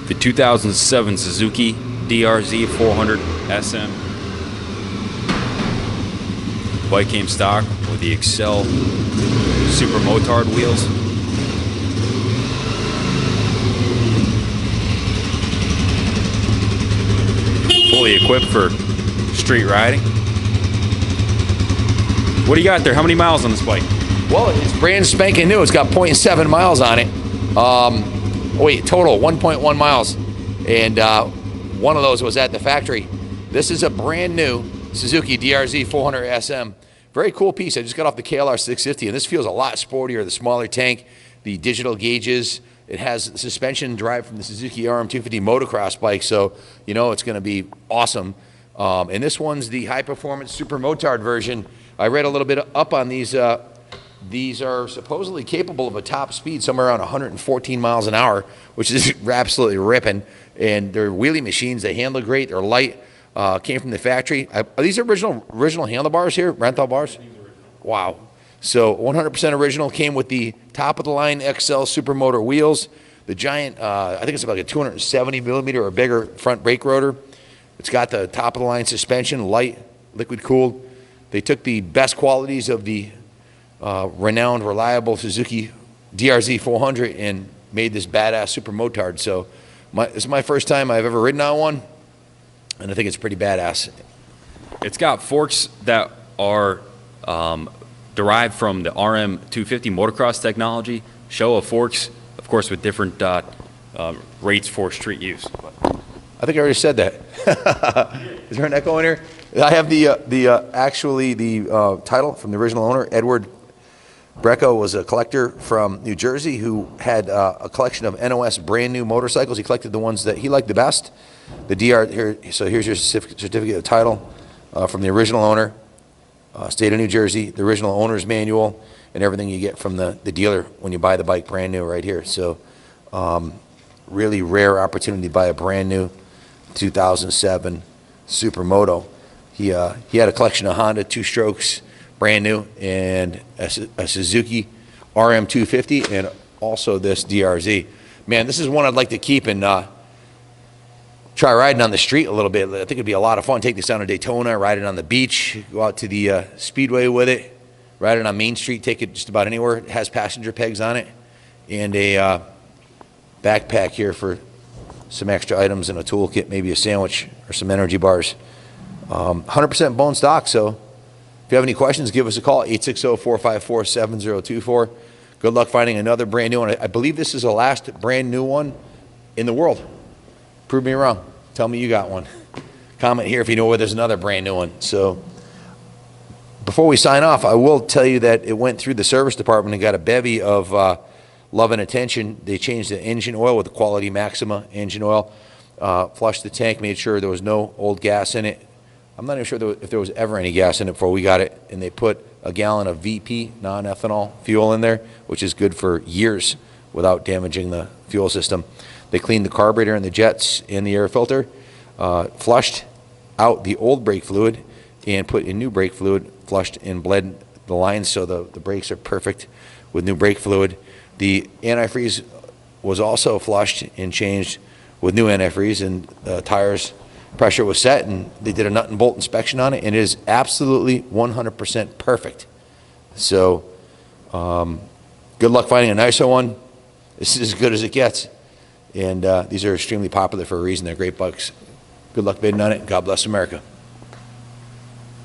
The 2007 Suzuki DR-Z400SM. Bike came stock with the Excel Supermotard wheels. Fully equipped for street riding. What do you got there? How many miles on this bike? Well, it's brand spanking new. It's got 0.7 miles on it. Total 1.1 miles. And one of those was at the factory. This is a brand new Suzuki DR-Z400SM. Very cool piece. I just got off the KLR 650, and this feels a lot sportier. The smaller tank, the digital gauges. It has suspension derived from the Suzuki RM250 motocross bike, so you know it's going to be awesome. And this one's the high-performance Supermotard version. I read a little bit up on these. These are supposedly capable of a top speed somewhere around 114 miles an hour, which is absolutely ripping. And they're wheelie machines. They handle great. They're light. Came from the factory. Are these original handlebars here? Rental bars? Wow. So 100% original. Came with the top-of-the-line XL Supermotor wheels. The giant, I think it's like a 270 millimeter or bigger front brake rotor. It's got the top-of-the-line suspension, light, liquid-cooled. They took the best qualities of the renowned, reliable Suzuki DR-Z400 and made this badass Supermotard. So this is my first time I've ever ridden on one, and I think it's pretty badass. It's got forks that are derived from the RM250 motocross technology. Show of forks, of course, with different rates for street use. I think I already said that. Is there an echo in here? I have the title from the original owner. Edward Brecco was a collector from New Jersey who had a collection of NOS brand new motorcycles. He collected the ones that he liked the best. The DR here. So here's your certificate of title from the original owner, state of New Jersey. The original owner's manual and everything you get from the dealer when you buy the bike brand new right here. So really rare opportunity to buy a brand new 2007 Supermoto. He had a collection of Honda two-strokes, brand new, and a Suzuki RM250, and also this DR-Z. Man, this is one I'd like to keep and try riding on the street a little bit. I think it'd be a lot of fun. Take this down to Daytona, ride it on the beach, go out to the Speedway with it, ride it on Main Street, take it just about anywhere. It has passenger pegs on it, and a backpack here for some extra items and a toolkit, maybe a sandwich or some energy bars. 100% bone stock, so if you have any questions, give us a call, 860-454-7024. Good luck finding another brand new one. I believe this is the last brand new one in the world. Prove me wrong. Tell me you got one. Comment here if you know where there's another brand new one. So before we sign off, I will tell you that it went through the service department and got a bevy of love and attention. They changed the engine oil with the Quality Maxima engine oil, flushed the tank, made sure there was no old gas in it. I'm not even sure if there was ever any gas in it before we got it, and they put a gallon of VP, non-ethanol fuel in there, which is good for years without damaging the fuel system. They cleaned the carburetor and the jets and the air filter, flushed out the old brake fluid, and put in new brake fluid, flushed and bled the lines so the brakes are perfect with new brake fluid. The antifreeze was also flushed and changed with new antifreeze, and tires pressure was set, and they did a nut and bolt inspection on it, and it is absolutely 100% perfect. So good luck finding a nicer one. This is as good as it gets, and these are extremely popular for a reason. They're great bikes. Good luck bidding on it. God bless America.